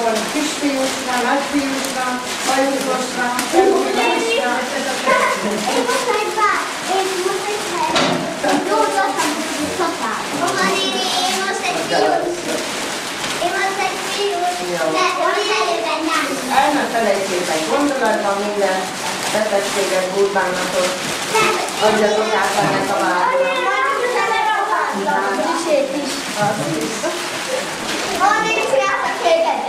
van kisfiúsra, nagyfiúsra, hajózósra, felhúzásra. Én most egy bár, én most egy hely. Jó, voltam, hogy szakál. Mama néni, én most egy fiús. Én most egy fiús. De hogy előben nem. El ne felejtsétek gondolatban minden betegséget, búrbánatot. Adjatok át ennek a várnak. Kicsit is. Mama néni, csináltak téged.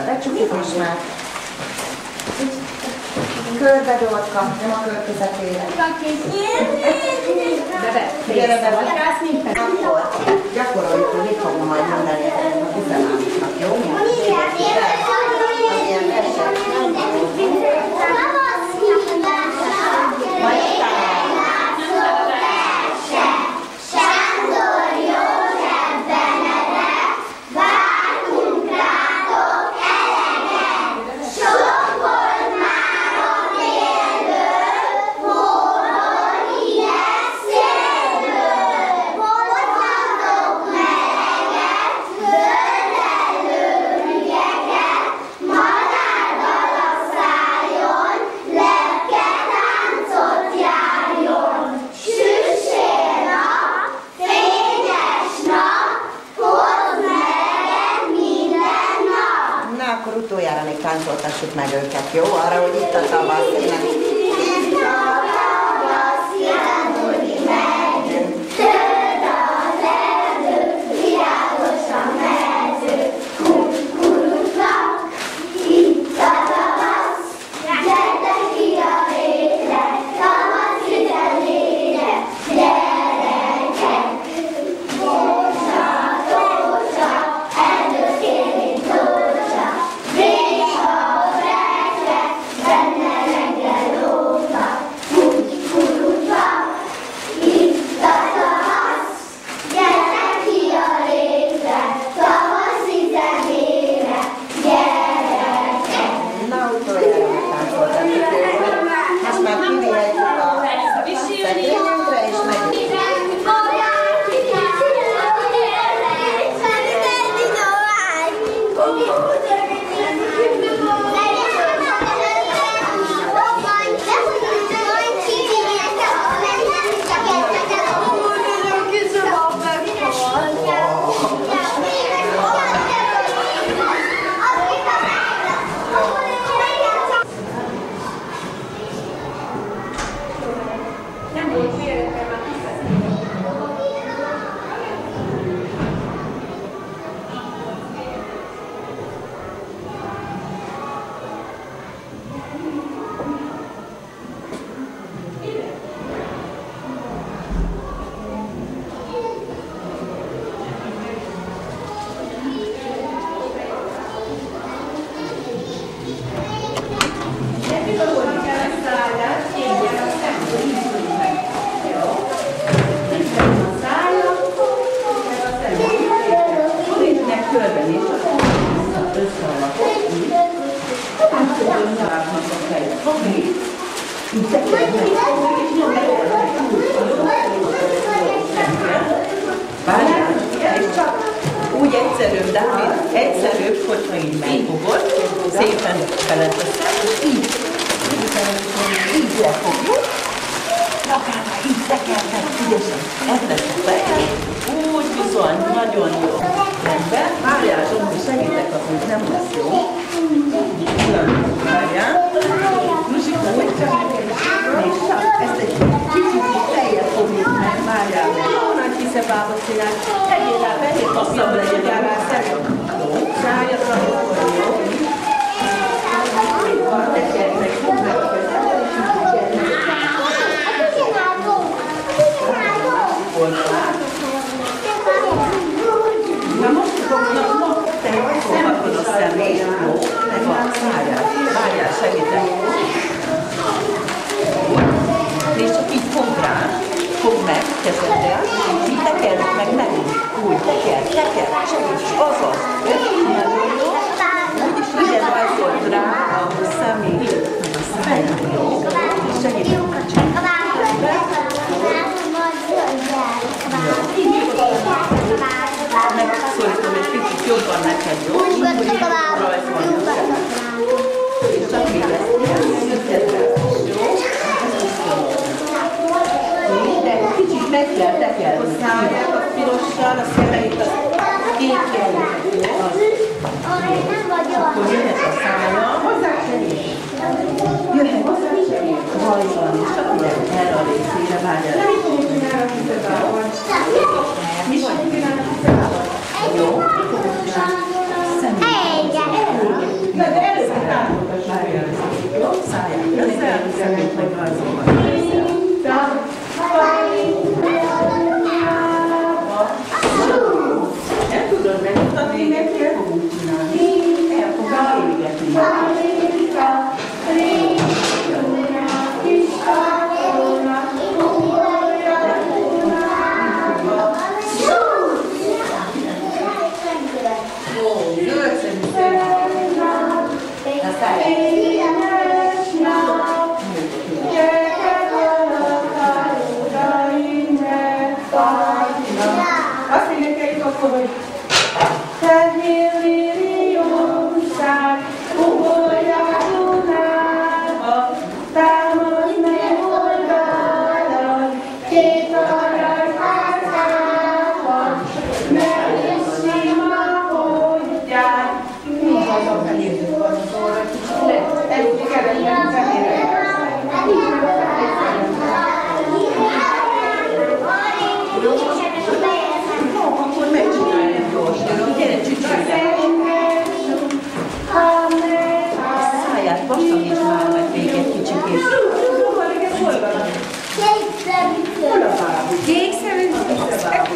Becsukjuk most már. Körbe dolgok, nem a körközetére. Gyere be, vagy rász minket? Akkor gyakoroljuk, hogy mit fogom majd mondani a tizenámoknak, jó? Amilyen verset nem van. Majd utoljára még táncoltassuk meg őket, jó? Arra, hogy itt a tavasz, innen. Itt a tavasz, járni megyünk, zöld az erdő, virágos a mező, kurutlak, itt a tavasz, gyertek ki a rétre, tavasz üzenére, gyerekek, tócsa, tócsa, erdőként tócsa, benne reggel És csak úgy egyszerűbb, Dávid, egyszerűbb, hogyha így megfogod, szépen beleteszed, és így lefogjuk, magára így tekerted, ügyesen, ez lesz a feje, úgy bizony, nagyon jó. Rendben, várjál, Zsombi, segítek, hogy nem lesz jó. Várjál. Lusikó, úgy csak, és csak ezt egy kicsit feljebb fogjuk meg, várjál meg. Jó nagy kiszebába csinálj, tegyél rá, fehér hosszabb legyen, rá szegem. Jó, szálljatok, akkor jó. Tekerj meg, fogd meg a kezedet, és így tekerj meg. Na most te foghatod a szemét, jó? Meg a száját. Várjál, segítek. És csak így fogd rá, fogd meg kezeddel, és így tekerd meg megint. Úgy, tekerd, segíts, azaz. Nagyon jó. Úgyis ide rajzold rá a szemét, meg a száját, jó? És segítek. Megszólítom egy picit jobban neked, jó? Úgy rajzolni. És csak még ezt jó? De kicsit meg kell tekerni. A száját a pirossal, a szemeit a kékkel, jó? Akkor jöhet a szája. Jöhet a segít rajzolni, csak ide erre a részére várjál. Mi van? Jó? Szemét. De először támogass. Várjál. Jó? Száját. Szemét megrajzolva. El tudod megmutatni neked? Fogunk csinálni. El fogunk égetni. Azt énekeljük akkor, hogy Szednél millióság, ugorjál Dunába, támadj meg oldalon, két arany házában, mert is sima hogyjál. Nincs az a fehér van az orra, kicsit egy keretlen fehérre. Akkor megcsináljuk gyorsan. Gyere, csücsülj! A száját vastagítsd már meg még egy kicsikét.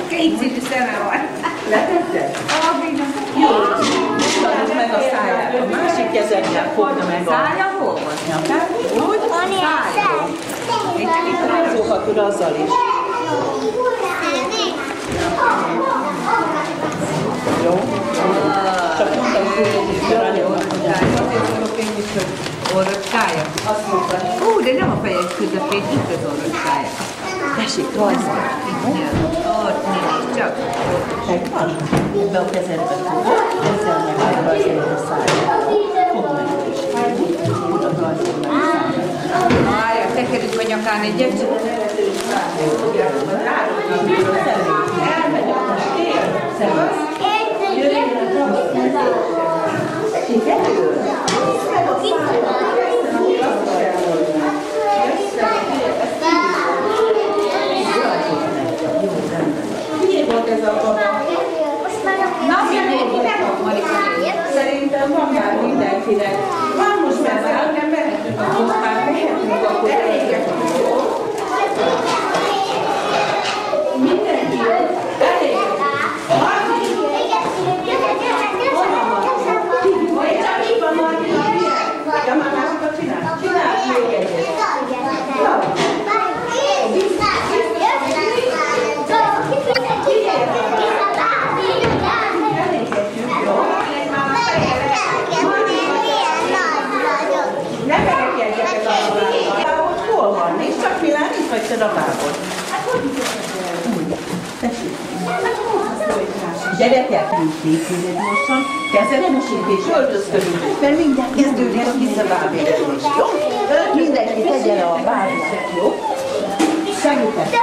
Kétszínű szeme van. Letetted? Jó, mutatod meg a száját. A másik kezeddel fogd meg a szája. Hol van? Nyakát? Úgy? Szája. Még csak itt rázolhatod azzal is. Jó? Csak mondtam, hogy nagyon Azért mondok én is, hogy orrocskája. azt mondta. De nem a fejek közepén, itt az orrocskája. De Tessék, rajzol. Ott nézd csak. Megvan? Ebbe a kezedbe fogod, ezzel meg elrajzolod a száját. Fogd meg is. Oda rajzol meg a száját. Várja, tekerjük a nyakán egyet. Elmegy a tér. Szemesz. Sikerül? Na, mindjárt, Marika. Szerintem van már mindenkinek. Van most már nem mehetünk, most már mehetünk, akkor elégek. Mindenki jó? Elég. Csak így van, Marika, milyen? De már másokat csinál? Csinálsz még egyet. Nem megekedjetek a labából. Hogy hol van? Nézd csak, Milán, itt vagy te labából. Tessék. Gyerekek, készülődj mostan, kezelemosítés, öltözködünk, mert mindjárt kezdődik a visszabábélezés, jó? Mindenki tegye le a bábát, jó? Segítek, jó?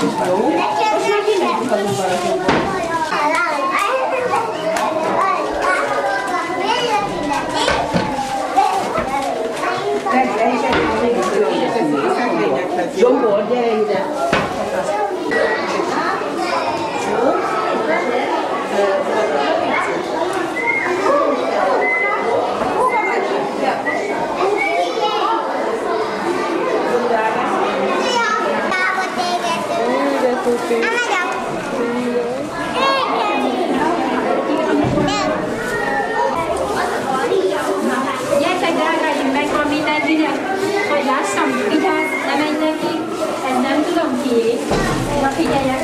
Most már mindenki a Zsombor, gyere ide! Gyertek, drágáim, megvan mindenkinek, hogy lássam, vigyázz, ne menj neki, ez nem tudom kié. Na figyeljenek,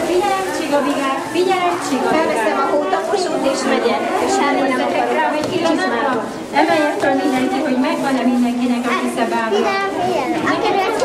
csigabigák, figyelek, csigabigák. Felveszem a hótaposót és megyek. És Elnézzetek rá egy pillanatra, emeljek fel mindenki, hogy megvan-e mindenkinek a kiszabálva. Igen, figyelj.